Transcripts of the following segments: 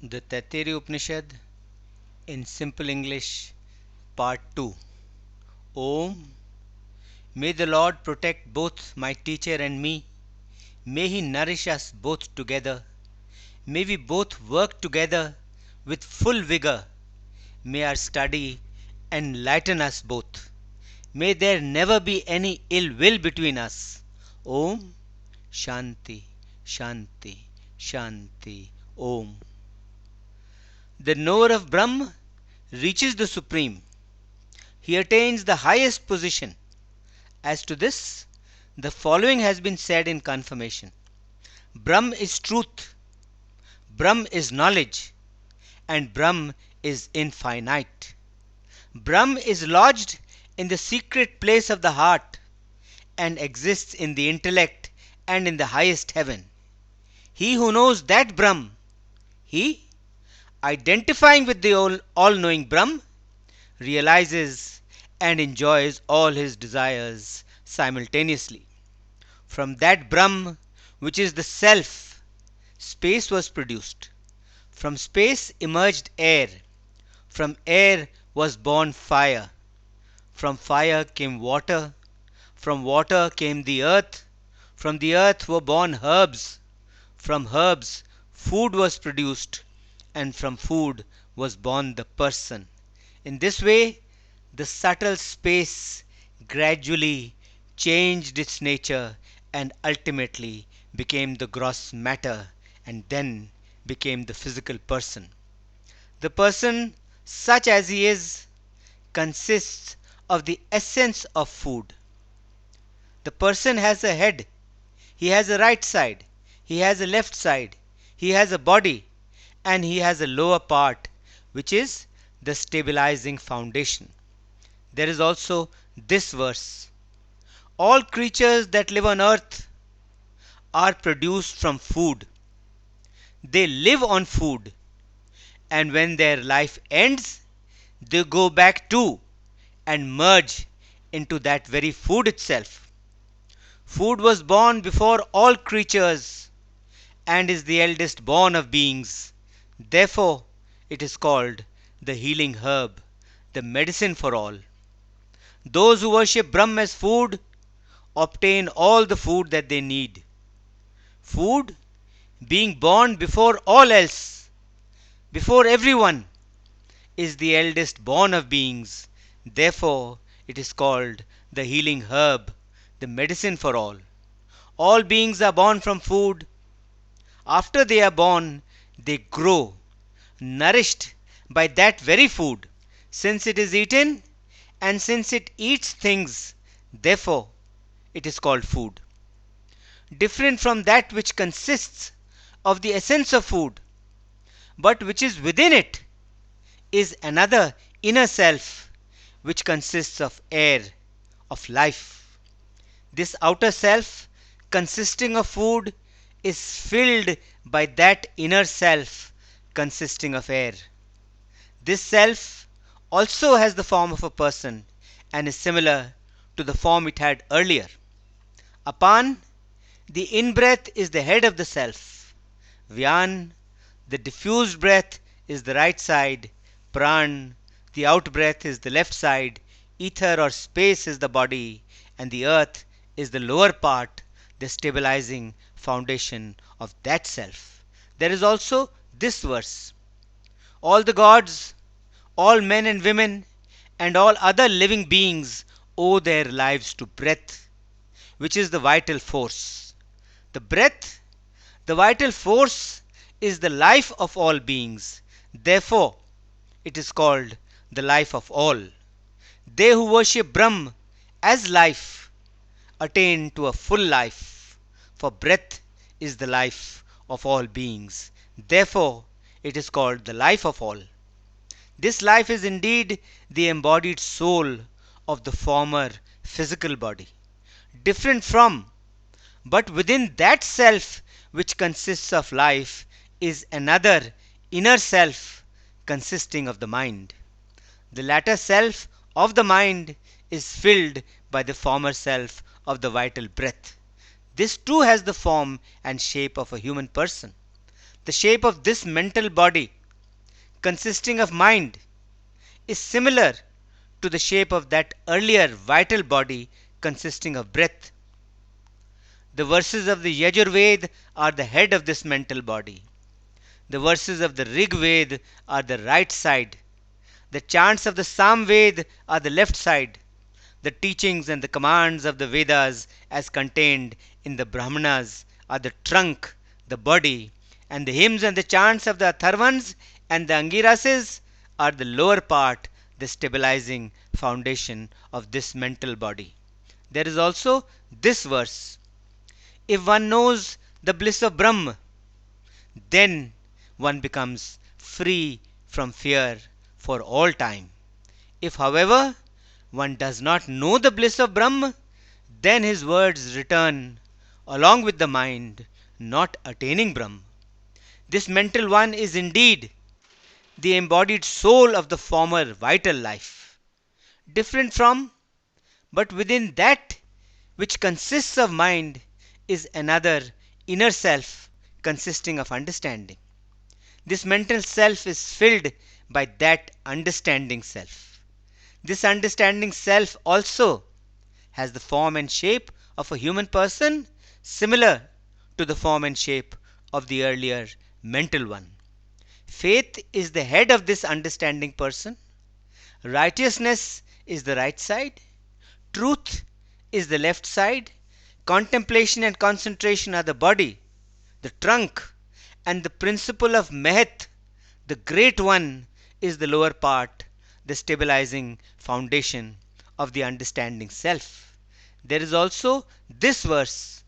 The Taittiriya Upanishad in simple English, Part 2. Om. May the Lord protect both my teacher and me. May He nourish us both together. May we both work together with full vigor. May our study enlighten us both. May there never be any ill will between us. Om. Shanti, Shanti, Shanti. Om. The knower of Brahm reaches the Supreme. He attains the highest position. As to this, the following has been said in confirmation. Brahm is truth, Brahm is knowledge, and Brahm is infinite. Brahm is lodged in the secret place of the heart and exists in the intellect and in the highest heaven. He who knows that Brahm, he, identifying with the all-knowing Brahm, realizes and enjoys all his desires simultaneously. From that Brahm, which is the Self, space was produced. From space emerged air. From air was born fire. From fire came water. From water came the earth. From the earth were born herbs. From herbs food was produced. And from food was born the person. In this way, the subtle space gradually changed its nature and ultimately became the gross matter and then became the physical person. The person, such as he is, consists of the essence of food. The person has a head, he has a right side, he has a left side, he has a body, and he has a lower part, which is the stabilizing foundation. There is also this verse: all creatures that live on earth are produced from food. They live on food, and when their life ends, they go back to and merge into that very food itself. Food was born before all creatures and is the eldest born of beings. Therefore, it is called the healing herb, the medicine for all. Those who worship Brahm as food obtain all the food that they need. Food, being born before all else, before everyone, is the eldest born of beings. Therefore, it is called the healing herb, the medicine for all. All beings are born from food. After they are born, they grow, nourished by that very food. Since it is eaten, and since it eats things, therefore it is called food. Different from that which consists of the essence of food, but which is within it, is another inner self which consists of air, of life. This outer self, consisting of food, is filled by that inner self consisting of air. This self also has the form of a person and is similar to the form it had earlier. Apan, the in-breath is the head of the self. Vyan, the diffused breath, is the right side. Pran, the out-breath, is the left side. Ether or space is the body. And the earth is the lower part, the stabilizing foundation of that self. There is also this verse: all the gods, all men and women, and all other living beings owe their lives to breath, which is the vital force. The breath, the vital force, is the life of all beings. Therefore, it is called the life of all. They who worship Brahm as life attain to a full life, for breath is the life of all beings. Therefore, it is called the life of all. This life is indeed the embodied soul of the former physical body, different from, but within that self which consists of life is another inner self consisting of the mind. The latter self of the mind is filled by the former self of the vital breath. This too has the form and shape of a human person. The shape of this mental body, consisting of mind, is similar to the shape of that earlier vital body consisting of breath. The verses of the Yajurved are the head of this mental body. The verses of the Rig Ved are the right side. The chants of the Samved are the left side. The teachings and the commands of the Vedas, as contained in the Brahmanas, are the trunk, the body, and the hymns and the chants of the Atharvans and the Angirases are the lower part, the stabilizing foundation of this mental body. There is also this verse: if one knows the bliss of Brahm, then one becomes free from fear for all time. If, however, one does not know the bliss of Brahm, then his words return along with the mind, not attaining Brahm. This mental one is indeed the embodied soul of the former vital life, different from, but within that which consists of mind is another inner self consisting of understanding. This mental self is filled by that understanding self. This understanding self also has the form and shape of a human person, similar to the form and shape of the earlier mental one. Faith is the head of this understanding person. Righteousness is the right side. Truth is the left side. Contemplation and concentration are the body, the trunk, and the principle of Mehet, the great one, is the lower part, the stabilizing foundation of the understanding self. There is also this verse: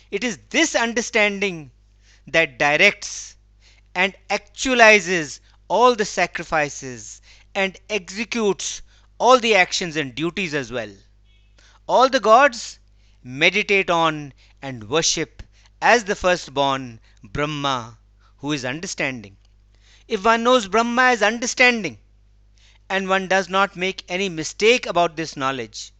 it is this understanding that directs and actualizes all the sacrifices and executes all the actions and duties as well. All the gods meditate on and worship as the firstborn Brahma, who is understanding. If one knows Brahma as understanding, and one does not make any mistake about this knowledge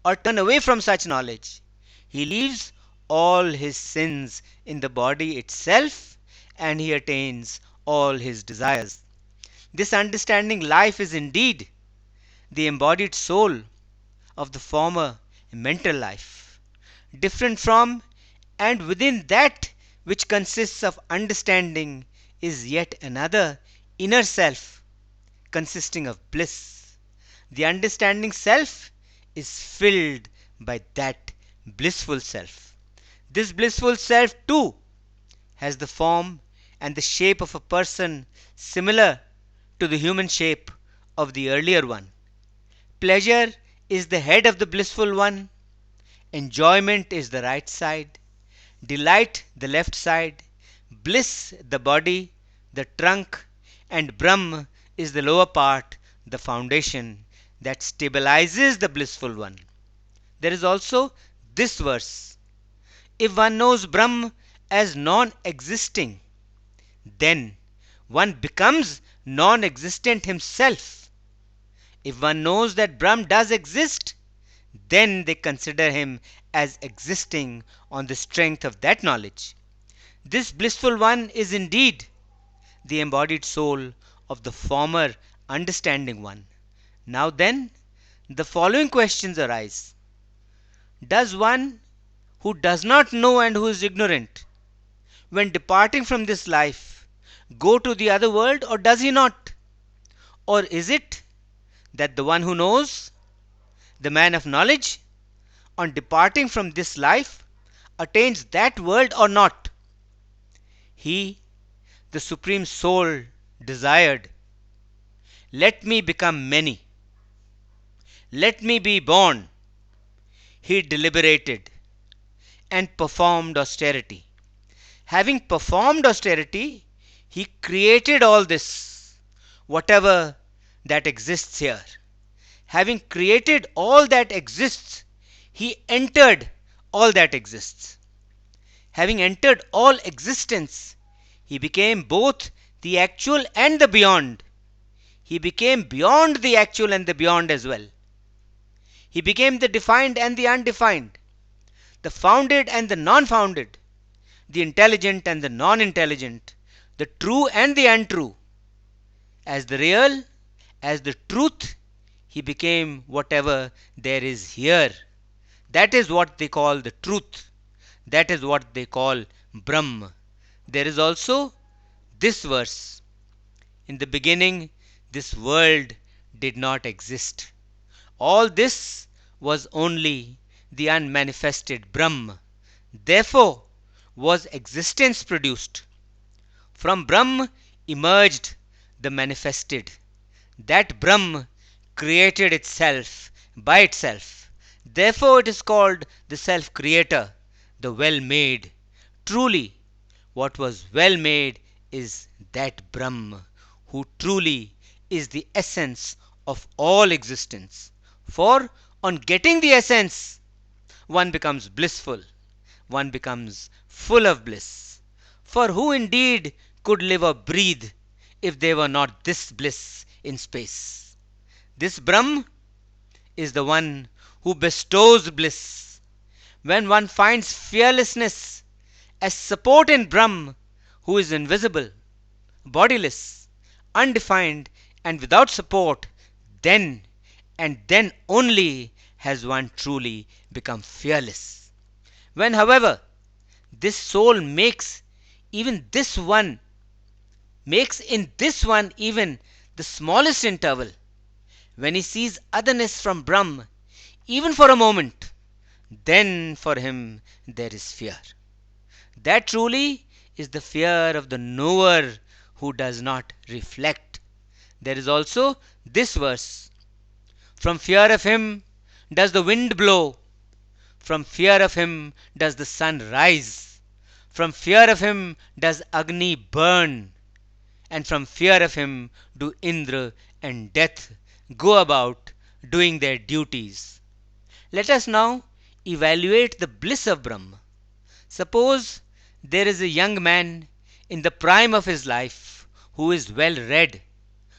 or turn away from such knowledge, he leaves all his sins in the body itself and he attains all his desires. This understanding life is indeed the embodied soul of the former mental life, different from and within that which consists of understanding is yet another inner self consisting of bliss. The understanding self is filled by that blissful self. This blissful self too has the form and the shape of a person similar to the human shape of the earlier one. Pleasure is the head of the blissful one. Enjoyment is the right side. Delight the left side. Bliss the body, the trunk, and Brahm is the lower part, the foundation that stabilizes the blissful one. There is also this verse: if one knows Brahm as non existing, then one becomes non existent himself. If one knows that Brahm does exist, then they consider him as existing on the strength of that knowledge. This blissful one is indeed the embodied soul of the former understanding one. Now then, the following questions arise: does one who does not know and who is ignorant, when departing from this life, go to the other world, or does he not? Or is it that the one who knows, the man of knowledge, on departing from this life, attains that world or not? He, the Supreme Soul, desired, let me become many, let me be born. He deliberated and performed austerity. Having performed austerity, he created all this, whatever that exists here. Having created all that exists, he entered all that exists. Having entered all existence, he became both the actual and the beyond. He became beyond the actual and the beyond as well. He became the defined and the undefined, the founded and the non-founded, the intelligent and the non-intelligent, the true and the untrue, as the real, as the truth. He became whatever there is here. That is what they call the truth. That is what they call Brahm. There is also this verse: in the beginning, this world did not exist. All this was only the unmanifested Brahm. Therefore was existence produced. From Brahm emerged the manifested. That Brahm created itself by itself. Therefore it is called the self creator, the well made. Truly, what was well made is that Brahm, who truly is the essence of all existence. For on getting the essence, one becomes blissful, one becomes full of bliss. For who indeed could live or breathe if there were not this bliss in space? This Brahm is the one who bestows bliss. When one finds fearlessness as support in Brahm, who is invisible, bodiless, undefined, and without support, then and then only has one truly become fearless. When, however, this soul even this one makes in this one even the smallest interval, when he sees otherness from Brahm, even for a moment, then for him there is fear. That truly is the fear of the knower who does not reflect. There is also this verse: from fear of him does the wind blow, from fear of him does the sun rise, from fear of him does Agni burn, and from fear of him do Indra and Death go about doing their duties. Let us now evaluate the bliss of Brahma. Suppose there is a young man in the prime of his life who is well read,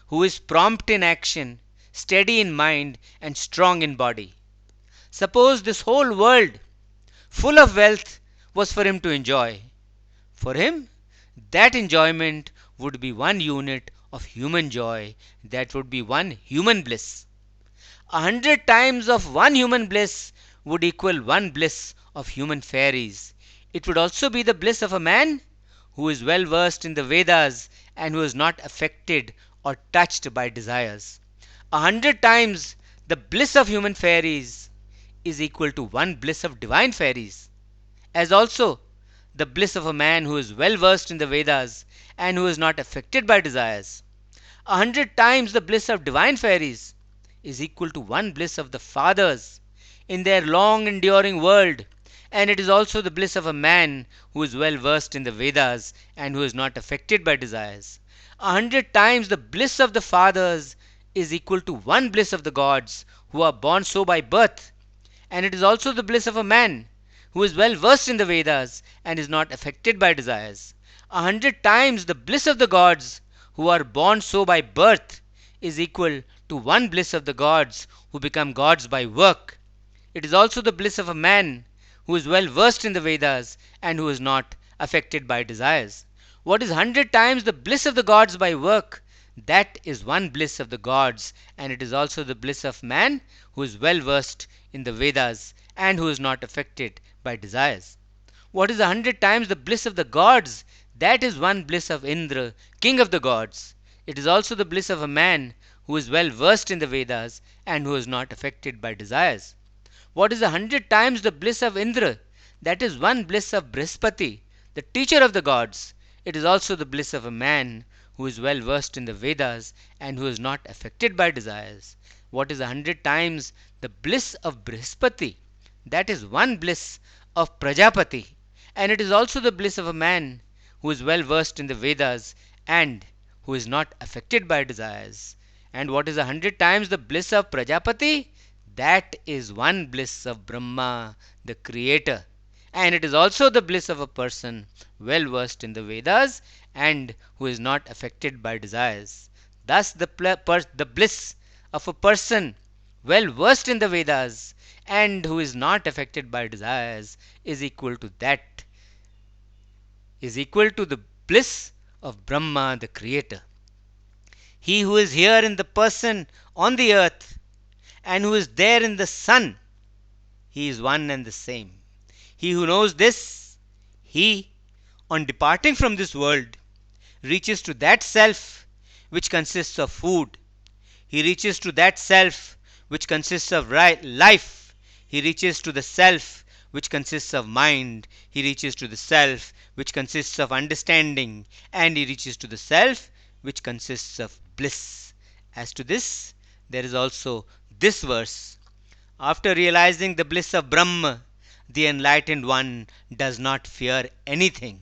who is prompt in action, steady in mind, and strong in body. Suppose this whole world, full of wealth, was for him to enjoy. For him, that enjoyment would be one unit of human joy, that would be one human bliss. 100 times of one human bliss would equal one bliss of human fairies. It would also be the bliss of a man who is well versed in the Vedas and who is not affected or touched by desires. 100 times the bliss of human fairies is equal to one bliss of divine fairies, as also the bliss of a man who is well versed in the Vedas and who is not affected by desires. 100 times the bliss of divine fairies is equal to one bliss of the fathers in their long enduring world, and it is also the bliss of a man who is well versed in the Vedas and who is not affected by desires. 100 times the bliss of the fathers is equal to one bliss of the gods who are born so by birth, and it is also the bliss of a man who is well versed in the Vedas and is not affected by desires. 100 times the bliss of the gods who are born so by birth is equal to one bliss of the gods who become gods by work. It is also the bliss of a man who is well versed in the Vedas and who is not affected by desires. What is 100 times the bliss of the gods by work? That is one bliss of the gods, and it is also the bliss of man who is well versed in the Vedas and who is not affected by desires. What is 100 times the bliss of the gods? That is one bliss of Indra, king of the gods. It is also the bliss of a man who is well versed in the Vedas and who is not affected by desires. What is 100 times the bliss of Indra? That is one bliss of Brihaspati, the teacher of the gods. It is also the bliss of a man who is well versed in the Vedas and who is not affected by desires. What is 100 times the bliss of Brihaspati? That is one bliss of Prajapati, and it is also the bliss of a man who is well versed in the Vedas and who is not affected by desires. And what is 100 times the bliss of Prajapati? That is one bliss of Brahma, the creator. And it is also the bliss of a person well versed in the Vedas and who is not affected by desires. Thus, the bliss of a person well versed in the Vedas and who is not affected by desires is equal to the bliss of Brahma, the Creator. He who is here in the person on the earth and who is there in the sun, he is one and the same. He who knows this, he, on departing from this world, reaches to that self which consists of food. He reaches to that self which consists of life. He reaches to the self which consists of mind. He reaches to the self which consists of understanding. And he reaches to the self which consists of bliss. As to this, there is also this verse. After realizing the bliss of Brahma, the enlightened one does not fear anything.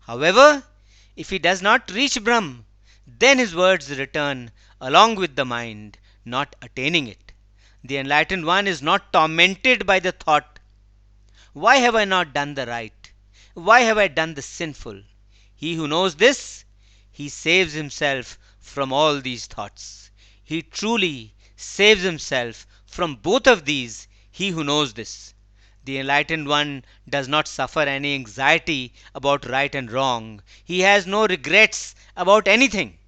However, if he does not reach Brahm, then his words return along with the mind, not attaining it. The enlightened one is not tormented by the thought, why have I not done the right? Why have I done the sinful? He who knows this, he saves himself from all these thoughts. He truly saves himself from both of these, he who knows this. The enlightened one does not suffer any anxiety about right and wrong. He has no regrets about anything.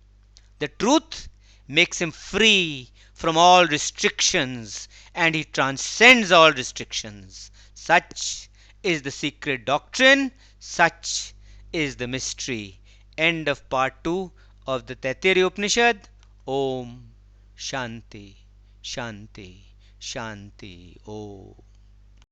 The truth makes him free from all restrictions and he transcends all restrictions. Such is the secret doctrine, such is the mystery. End of part 2 of the Taittiriya Upanishad. Om Shanti Shanti Shanti Om.